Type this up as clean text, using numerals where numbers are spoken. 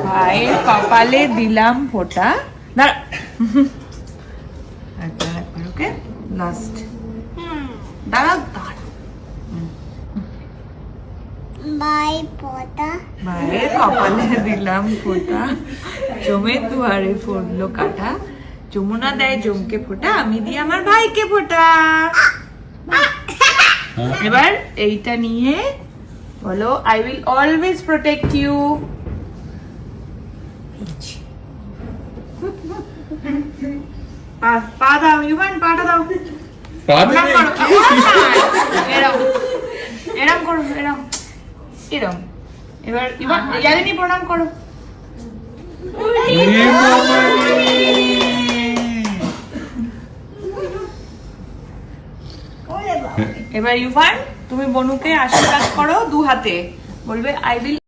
ভাইয়ের কপালে দিলাম ফোঁটা। দাঁড়া, একবার ওকে লাস্ট। দাঁড়া দাঁড়া, ভাইয়ের কপালে দিলাম ফোঁটা, জমের দুয়ারে পড়লো কাটা। যমুনা দেয় জমকে ফোঁটা, আমি দিই আমার ভাইকে ফোঁটা। এবার এইটা নিয়ে বলো, I will always protect you. পা দাও ইউবান, পাটা দাও। প্রণাম করো, এরম এরম করো, এরম এরম। এবার ইউবান ইয়ালিনী প্রণাম করো। এবার ইউভান তুমি বনুকে আশীর্বাদ করো দু হাতে, বলবে আই উইল